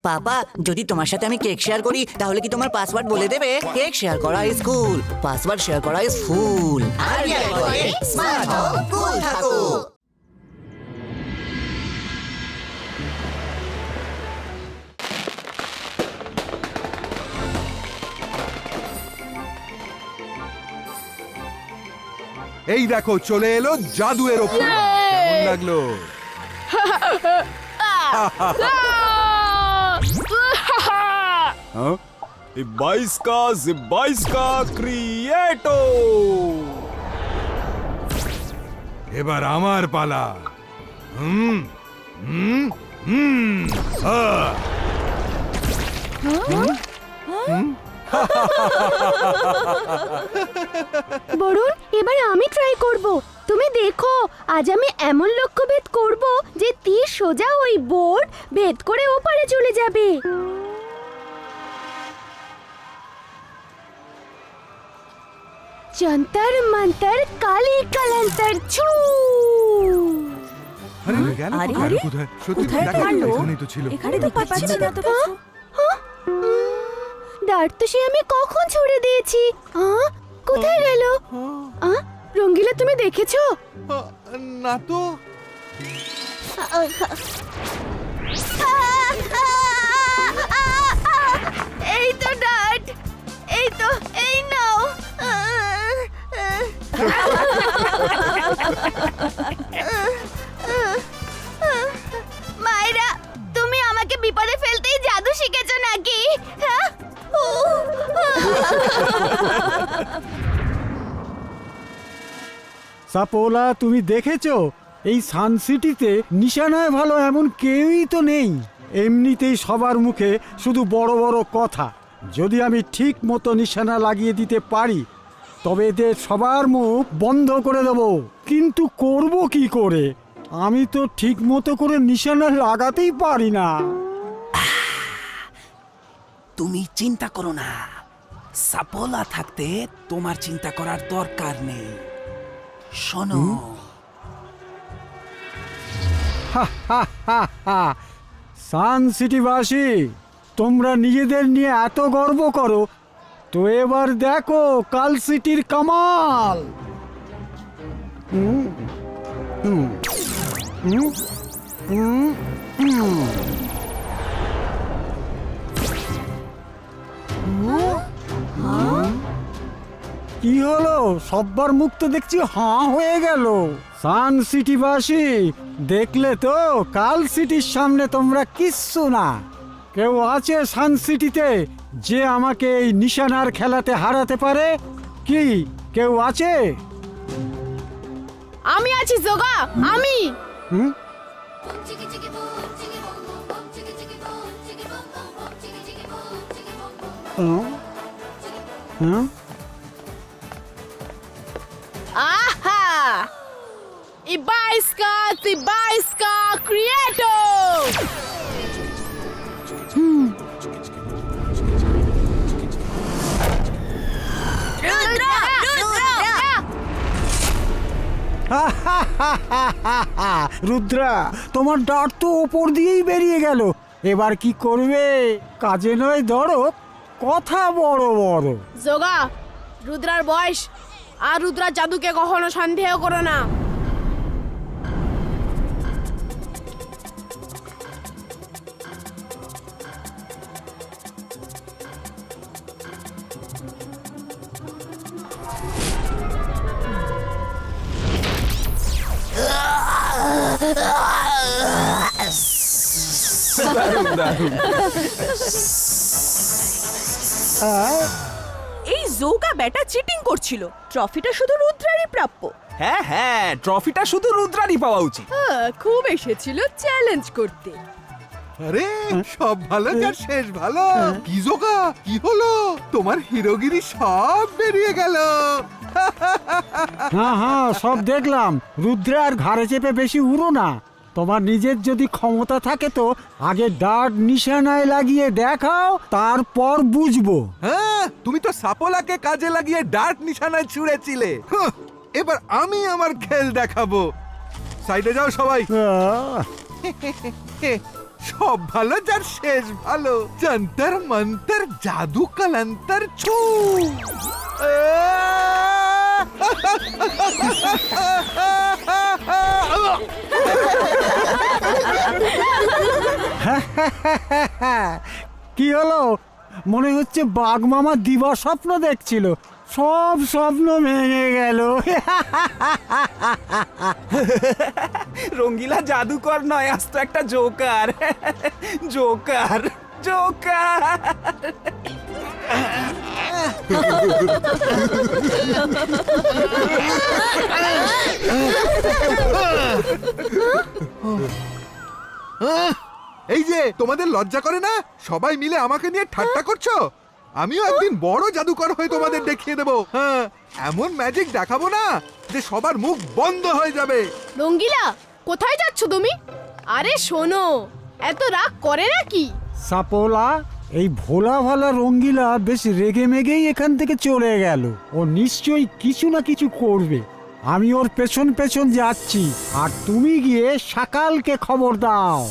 পাপা, যদি তোমার সাথে আমি কেক শেয়ার করি তাহলে কি তোমার পাসওয়ার্ড বলে দেবে? কেক শেয়ার করা ইজ কুল, পাসওয়ার্ড শেয়ার করা ইজ ফুল। আরবিআই বলে স্মার্ট হও, কুল থাকো। এই দেখো চলে এলো জাদুয়ের ওপর। কেমন লাগলো? हाँ? ये 22 का क्रिएटो। এবার আমার পালা। হুম হুম হুম আহ। বরুণ, এবার আমি ট্রাই করব। তুমি দেখো, আজ আমি এমন লক্ষ্যভেদ করব যে তীর সোজা ওই বোর্ড ভেদ করে ওপারে চলে যাবে। যন্তর মন্তর কালি কলন্তর ছু। আরে গেল আরে, কোথায়? আরে, কোথায়? সত্যি কোথায় দেখা গেল? এখানেই তো ছিল। এখানে তো পাচ্ছি না তো কিছু। দাঁড় তো সে আমি কখন ছুড়ে দিয়েছি। কোথায় গেল? রঙ্গিলা, তুমি দেখেছো? না তো। এই তো ডাট, এই তো, এই নাও। মায়েরা, তুমি আমাকে বিপদে ফেলতেই জাদু শিখেছো নাকি? সাপোলা, তুমি দেখেছো এই সানসিটিতে নিশানায় ভালো এমন কেউই তো নেই। এমনিতেই সবার মুখে শুধু বড় বড় কথা। যদি আমি ঠিক মতো নিশানা লাগিয়ে দিতে পারি তবে এদের সবার মুখ বন্ধ করে দেব। কিন্তু করব কি করে? আমি তো ঠিক মতো করে নিশানা লাগাতেই পারি না। তুমি চিন্তা করো না, সাপোলা থাকতে তোমার চিন্তা করার দরকার নেই। শোনো, সান সিটিবাসী, তোমরা নিজেদের নিয়ে এত গর্ব করো, তো এবার দেখো কাল সিটির কামাল। হুম, হুম, হুম, হুম, হুম। কি হলো? সব্বার মুখ তো দেখছি হাঁ হয়ে গেল। সান সিটিবাসী, দেখলে তো কাল সিটির সামনে তোমরা কিচ্ছু না। কেউ আছে সান সিটিতে যে আমাকে এই নিশানার খেলাতে হারাতে পারে? কি কেউ আছে? আমি আছি জোগা, আমি। হুম? হুম? আহা! Ibaiska Creato! রুদ্রা, তোমার ডাট তো ওপর দিয়েই বেরিয়ে গেল। এবার কি করবে? কাজে নয় ধরো, কথা বড় বড়। জোগা, রুদ্রার বয়স আর রুদ্রার জাদুকে কখনো সন্দেহ করো না। এই জোগা ব্যাটা চিটিং করছিল। ট্রফিটা শুধু রুদ্রারই প্রাপ্য। হ্যাঁ হ্যাঁ, ট্রফিটা শুধু রুদ্রারই পাওয়া উচিত। খুব এসেছিল চ্যালেঞ্জ করতে। আরে সব ভালো যার শেষ ভালো। কি জোগা, কি হলো? তোমার হিরোগিরি সব বেরিয়ে গেল। হ্যাঁ হ্যাঁ, সব দেখলাম। রুদ্রার ঘাড়ে চেপে বেশি উড়ো না। তোমার নিজের যদি ক্ষমতা থাকে তো আগে ডার্ট নিশানায় লাগিয়ে দেখাও, তারপর বুঝবো। হ্যাঁ, তুমি তো সাপোলাকে কাজে লাগিয়ে ডার্ট নিশানায় ছুঁড়েছিলে। এবার আমি আমার খেল দেখাবো। সাইডে যাও সবাই। সব ভালো যার শেষ ভালো। যন্তর মন্তর জাদু কালান্তর ছু। কি হলো? মনে হচ্ছে বাঘ মামা দিবা স্বপ্ন দেখছিল, সব স্বপ্ন ভেঙে গেল। রঙ্গিলা জাদুকর নয়, আজ তো একটা জোকার। Joker Joker. এই যে তোমাদের লজ্জা করে না? সবাই মিলে আমাকে নিয়ে ঠাট্টা করছো। আমিও একদিন বড় জাদুকর হয়ে তোমাদের দেখিয়ে দেবো। হ্যাঁ, এমন ম্যাজিক দেখাবো না যে সবার মুখ বন্ধ হয়ে যাবে। রঙ্গিলা, কোথায় যাচ্ছ তুমি? আরে শোনো, এত রাগ করে নাকি? সাপোলা, এই ভোলা ভালা রঙ্গিলা বেশ রেগে মেগেই এখান থেকে চলে গেল। ও নিশ্চয়ই কিছু না কিছু করবে। আমি ওর পেছন পেছন যাচ্ছি, আর তুমি গিয়ে সকালকে খবর দাও।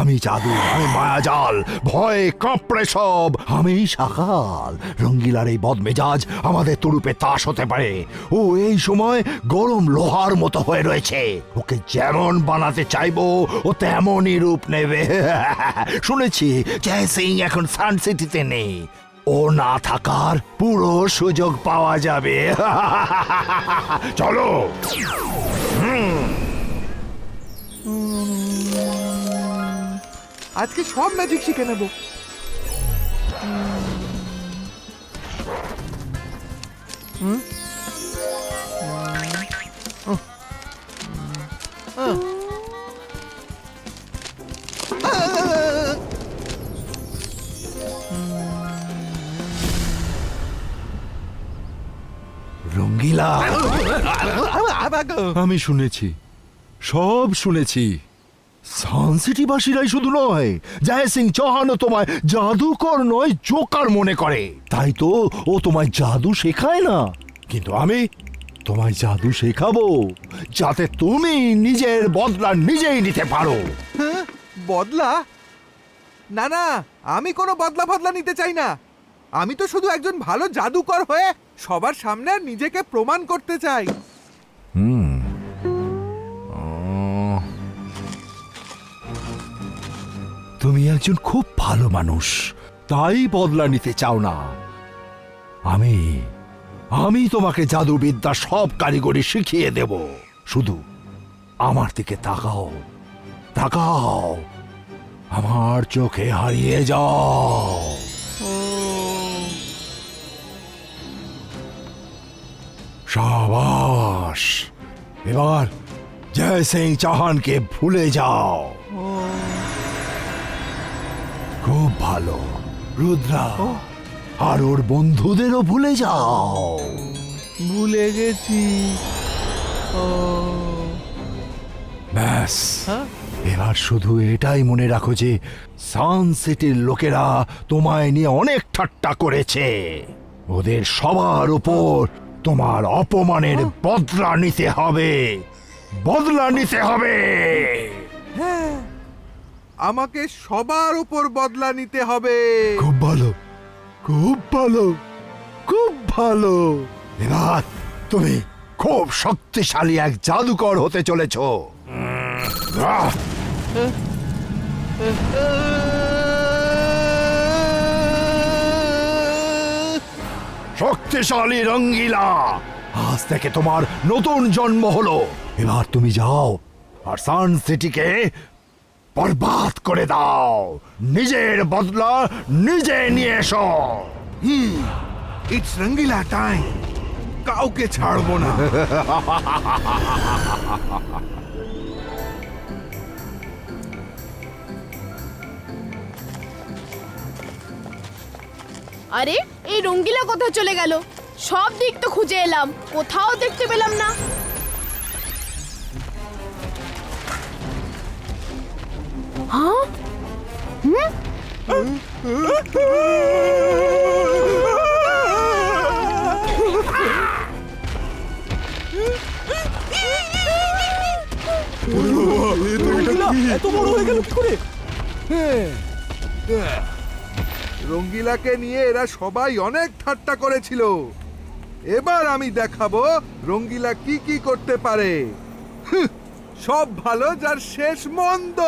আমি জাদু, আমি মায়াজাল, ভয়ে কাঁপড়ে সব। আমি সকাল। রঙ্গিলার এই বদমেজাজ আমাদের তুরুপে তাস হতে পারে। ও এই সময় গরম লোহার মতো হয়ে রয়েছে। ওকে যেমন বানাতে চাইবো ও তেমনই রূপ নেবে। শুনেছি জয় সিং এখন সান সিটিতে নেই। ও না থাকার পুরো সুযোগ পাওয়া যাবে। চলো। আজকে সব ম্যাজিক শিখে নেব। রঙ্গিলা, আমি শুনেছি, সব শুনেছি। সানসিটিবাসীরাই শুধু নয়, জয় সিং চৌহানও তোমায় জাদুকর নয় জোকার মনে করে। তাই তো ও তোমায় জাদু শেখায় না। কিন্তু আমি তোমায় জাদু শেখাবো যাতে তুমি নিজের বদলা নিজেই নিতে পারো। হ্যাঁ, বদলা? না না, আমি কোনো বদলা ফদলা নিতে চাই না। আমি তো শুধু একজন ভালো জাদুকর হয়ে সবার সামনে নিজেকে প্রমাণ করতে চাই। তুমি একজন খুব ভালো মানুষ, তাই বদলা নিতে চাও না। আমি তোমাকে জাদুবিদ্যা সব কারিগরি শিখিয়ে দেব। শুধু আমার দিকে তাকাও, তাকাও, আমার চোখে হারিয়ে যাও। শাবাশ, এবার জয় সিং চৌহানকে ভুলে যাও। খুব ভালো। রুদ্রা আর ওর বন্ধুদেরও ভুলে যাও। ভুলে গেছি। ব্যাস, এবার শুধু এটাই মনে রাখো যে সান সিটির লোকেরা তোমায় নিয়ে অনেক ঠাট্টা করেছে। ওদের সবার উপর তোমার অপমানের বদলা নিতে হবে। বদলা নিতে হবে। হ্যাঁ, আমাকে সবার উপর বদলা নিতে হবে। খুব ভালো, খুব ভালো, খুব ভালো। এবার তুমি খুব শক্তিশালী এক জাদুকর হতে চলেছ। শক্তিশালী রঙ্গিলা, আজ থেকে তোমার নতুন জন্ম হলো। এবার তুমি যাও আর সান সিটিকে বরবাদ করে দাও। নিজের বদলা নিজে নিয়ে এসো। It's Rangeela time. কাউকে ছাড়বো না। আরে, এই রঙ্গিলা কোথায় চলে গেল? সব দিক তো খুঁজে এলাম, কোথাও দেখতে পেলাম না। হ্যাঁ? এত বড় হয়ে গেল কি করে? রঙ্গিলাকে নিয়ে এরা সবাই অনেক ঠাট্টা করেছিল। এবার আমি দেখাবো রঙ্গিলা কি কি করতে পারে। হুঁ, সব ভালো যার শেষ মন্দ।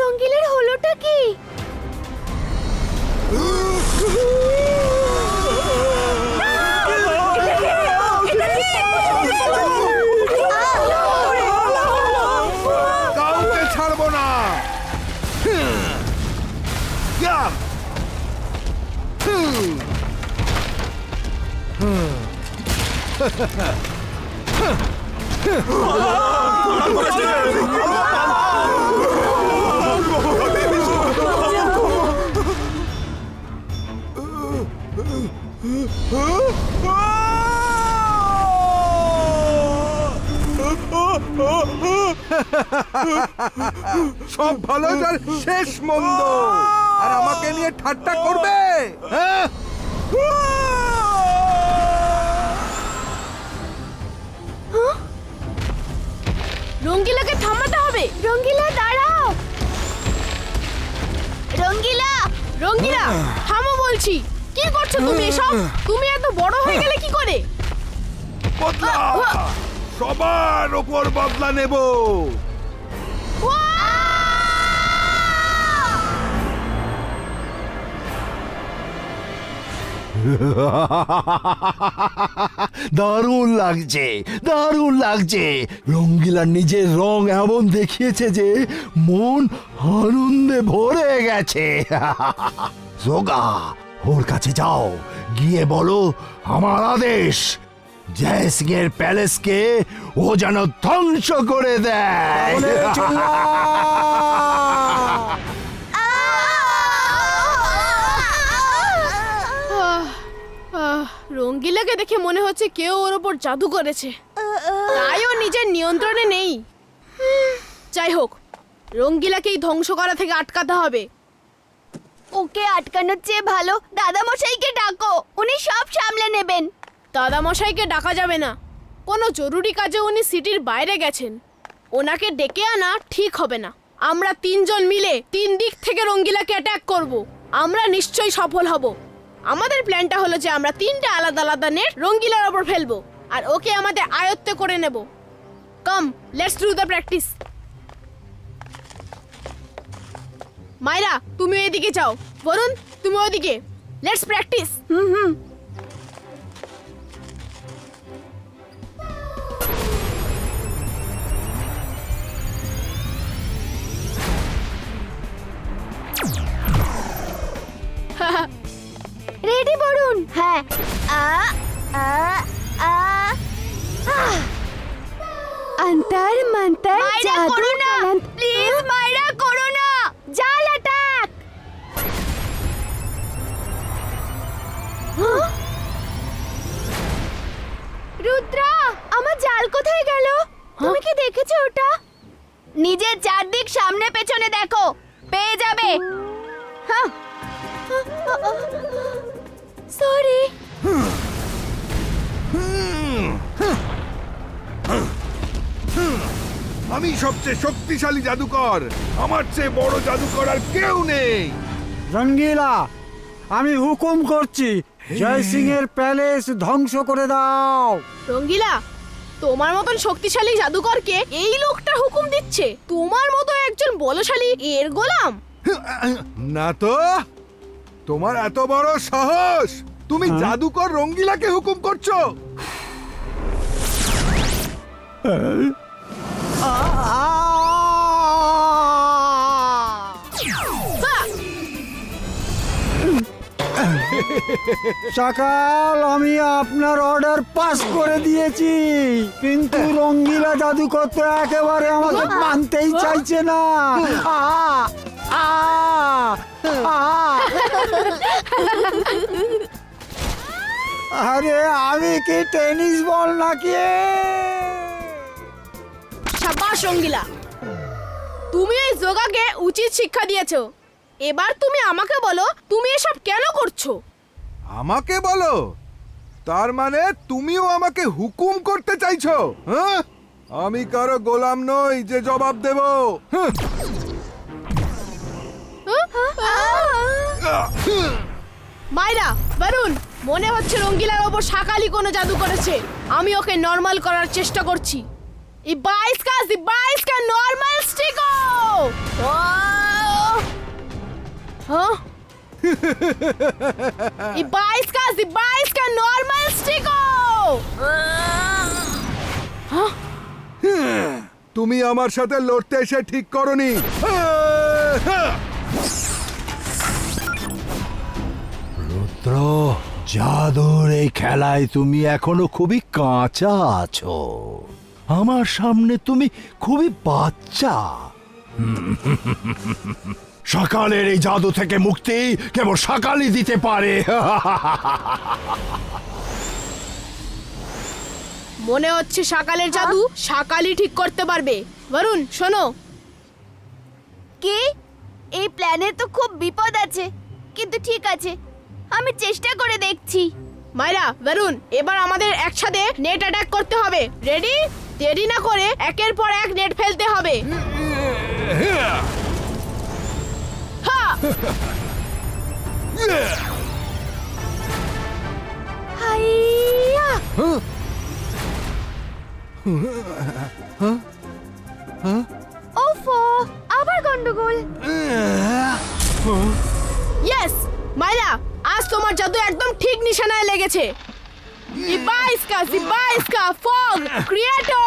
রঙ্গিলের হলোটা কি? কাউকে ছাড়বো না। ইয়া! হুঁ! সব ভালো যার শেষ মন্দ। আর আমাকে নিয়ে ঠাট্টা করবে, হ্যাঁ? রঙ্গিলাকে থামাতে হবে। রঙ্গিলা দাঁড়াও। রঙ্গিলা, রঙ্গিলা থামো বলছি। কি করছো তুমি এসব? তুমি এত বড় হয়ে গেলে কি করে? বদলা, সবার ওপর বদলা নেব। দারুণ লাগছে, দারুণ লাগছে। রঙ্গিলার নিজের রং এমন দেখিয়েছে যে মন আনন্দে ভরে গেছে। জোগা, ওর কাছে যাও, গিয়ে বলো আমার আদেশ, জয় সিং এর প্যালেসকে ও যেন ধ্বংস করে দেয়। রঙ্গিলাকে দেখে মনে হচ্ছে কেউ ওর ওপর জাদু করেছে, তাই ও নিজের নিয়ন্ত্রণে নেই। যাই হোক, রঙ্গিলাকেই ধ্বংস করা থেকে আটকাতে হবে। ওকে আটকানোর চেয়ে ভালো দাদামশাইকে ডাকো, উনি সব সামলে নেবেন। দাদামশাইকে ডাকা যাবে না, কোনো জরুরি কাজে উনি সিটির বাইরে গেছেন। ওনাকে ডেকে আনা ঠিক হবে না। আমরা তিনজন মিলে তিন দিক থেকে রঙ্গিলাকে অ্যাটাক করব। আমরা নিশ্চয়ই সফল হব। আমাদের প্ল্যানটা হলো যে আমরা তিনটা আলাদা আলাদা নেট রঙ্গিলার ওপর ফেলবো আর ওকে আমাদের আয়ত্তে করে নেব। কাম, লেটস ডু দ্য প্র্যাকটিস। মাইরা, তুমি এদিকে যাও, বরুণ তুমি ওদিকে। Let's practice. রেডি বরুণ? হ্যাঁ। অন্তর মন্তর জাদু প্লিজ মাইরা করো না। জাল অ্যাটাক। রুদ্রা, আমার জাল কোথায় গেল? তুমি কি দেখেছো ওটা? নিজের চারদিক সামনে পেছনে দেখো, পেয়ে যাবে। হ্যাঁ, সরি। আমি সবচেয়ে শক্তিশালী জাদুকর। আমার চেয়ে বড় জাদুকর আর কেউ নেই। রঙ্গিলা, আমি হুকুম করছি, জয় সিং এর প্যালেস ধ্বংস করে দাও। রঙ্গিলা, তোমার মতন শক্তিশালী জাদুকরকে এই লোকটা হুকুম দিচ্ছে? তোমার মতো একজন বলশালী এর গোলাম? না তো, তোমার এত বড় সাহস! তুমি জাদুকর রঙ্গিলাকে হুকুম করছো? সকাল, আমি আপনার অর্ডার পাস করে দিয়েছি, কিন্তু রঙ্গিলা জাদুকর তো একেবারে আমাকে মানতেই চাইছে না। আরে আমি কি টেনিস বল নাকি? সাবাস রঙ্গিলা, তুমি এই জোগাকে উচিত শিক্ষা দিয়েছো। এবার তুমি আমাকে বলো তুমি এসব কেন করছো? আমাকে বলো, তার মানে তুমিও আমাকে হুকুম করতে চাইছো? হ্যাঁ, আমি কারো গোলাম নই যে জবাব দেব। হ্যাঁ। মাইরা, বরুণ, মনে হচ্ছে রঙ্গিলার ওপর শাকালি কোনো জাদু করেছে। আমি ওকে নর্মাল করার চেষ্টা করছি। ইবাইসকা নর্মাল স্টিকো। হ্যাঁ, ইবাইসকা নর্মাল স্টিকো। তুমি আমার সাথে লড়তে এসে ঠিক করনি। রুদ্র, জাদুর এই খেলায় তুমি এখনো খুবই কাঁচা আছো। আমার সামনে তুমি খুবই বাচ্চা। সকালের এই জাদু থেকে মুক্তি কেবল সকালই দিতে পারে। মনে হচ্ছে শাকালের জাদু শাকালই ঠিক করতে পারবে। বরুণ, শোনো। কি? এই প্ল্যানে তো খুব বিপদ আছে, কিন্তু ঠিক আছে, আমি চেষ্টা করে দেখছি। মাইরা, বরুণ, এবার আমাদের একসাথে নেট অ্যাটাক করতে হবে। রেডি? দেরি না করে একের পর এক নেট ফেলতে হবে। হ্যাঁ। হাইয়া! ওফো, আবার গন্ডগোল। ইয়েস, মাইরা, আজ তোমার জাদু একদম ঠিক নিশানায় লেগেছে। জিবাইসকা ফগ ক্রিয়েটো।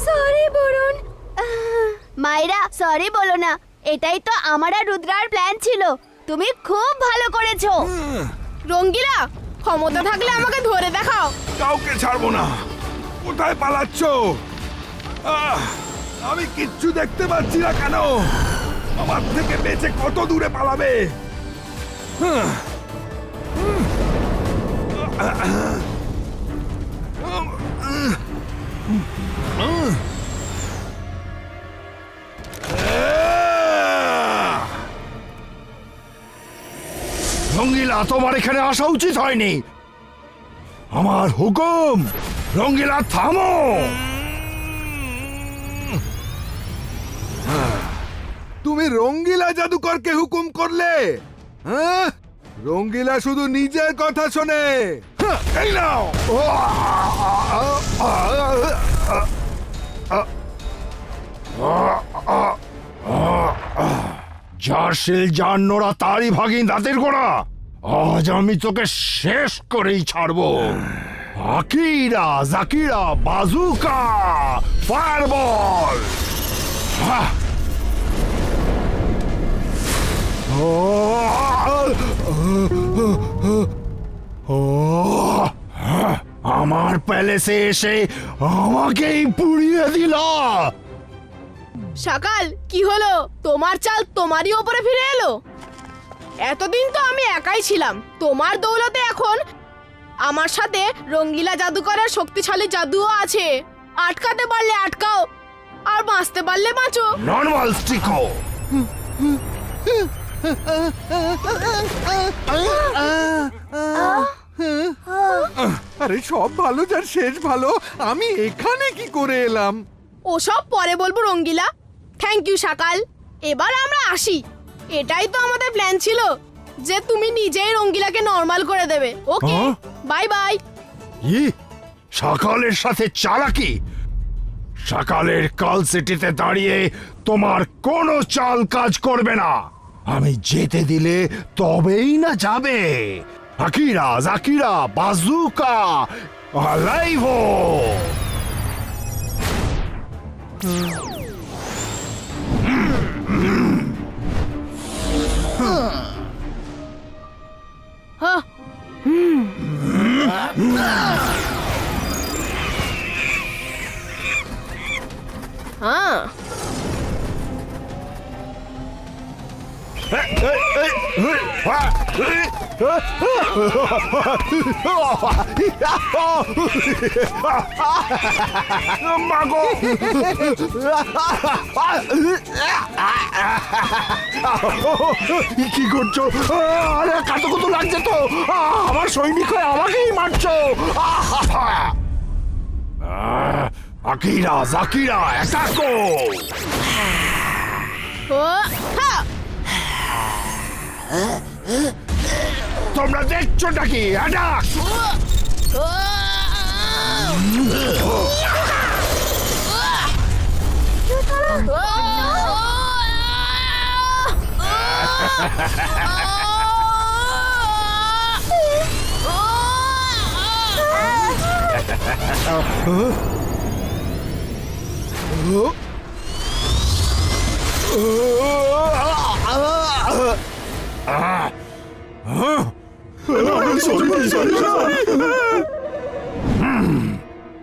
সরি বরুণ। মাইরা, সরি বলো না, এটাই তো আমার আর রুদ্রার প্ল্যান ছিল। তুমি খুব ভালো করেছো। রঙ্গিলা, ক্ষমতা থাকলে আমাকে ধরে দেখাও। কাউকে ছাড়বো না। কোথায় পালাচ্ছ? আমি কিচ্ছু দেখতে পাচ্ছি না কেন? আমার থেকে বেঁচে কত দূরে পালাবে? রঙ্গিলা, তোমার এখানে আসা উচিত হয়নি। আমার হুকুম, রঙ্গিলা থামো। তুমি রঙ্গিলা জাদুকরকে হুকুম করলে? হ্যাঁ, রঙ্গিলা শুধু নিজের কথা শোনে। এই নাও। যার শিল যার নোড়া তারই ভাগিন দাঁতের গোড়া। আজ আমি তোকে শেষ করেই ছাড়বো। Akira, জাকিরা, বাজুকা, fireball. আমার প্যালেসে এসে আমাকেই পুড়িয়ে দিলা। শাকাল, কি হলো? তোমার চাল তোমারই ওপরে ফিরে এলো। এতদিন তো আমি একাই ছিলাম। তোমার দৌলতে এখন আমার সাথে রঙ্গিলা জাদুকরের শক্তিশালী জাদুও আছে। আটকাতে পারলে আটকাও, আর বাঁচতে পারলে বাঁচো। নর্মাল স্টিকো। আরে সব ভালো যার শেষ ভালো। আমি এখানে কি করে এলাম? ওসব পরে বলবো রঙ্গিলা। থ্যাংক ইউ শাকাল। এবার আমরা আসি। এটাই তো আমাদের প্ল্যান ছিল, যে তুমি নিজেই রঙ্গিলাকে নর্মাল করে দেবে। ওকে, হ্যাঁ? Bye bye. সকালের সাথে চালাকি? সকালের কাল সিটিতে দাঁড়িয়ে তোমার কোনো চাল কাজ করবে না। আমি যেতে দিলে তবেই না যাবে। আকিরা, জাকিরা, বাজুকা, আলাইভো। হ্যাঁ। হ্যাঁ। মাগো কি করছো? আরে কাতো কত লাগছে তো। আমার সৈনিক হয়ে আমাকেই মারছো। আকিরা জাকিরা অ্যাটাকো। ও, হা! তোমরা দেখছোটা কি? অ্যাটাক!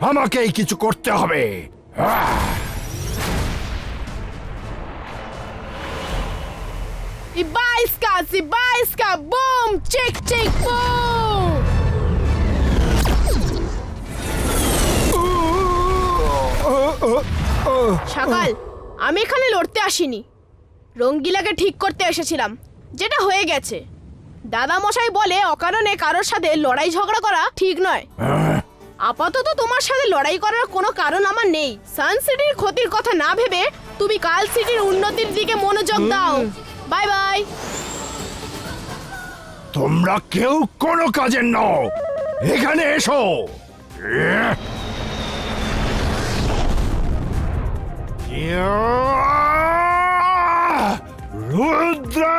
আমাকেই কিছু করতে হবে। Ibaiska, boom, chick, chick, boom! সকাল, আমি এখানে লড়তে আসিনি, রঙ্গিলাকে ঠিক করতে এসেছিলাম, যেটা হয়ে গেছে। দাদা মশাই বলে অকারণে কারোর সাথে লড়াই ঝগড়া করা ঠিক নয়। আপাতত তোমার সাথে লড়াই করার কোনো কারণ আমার নেই। সান সিটির ক্ষতির কথা না ভেবে তুমি কাল সিটির উন্নতির দিকে মনোযোগ দাও। Bye bye. তোমরা কেউ কোনো কাজের নও, এখানে এসো। রুদ্রা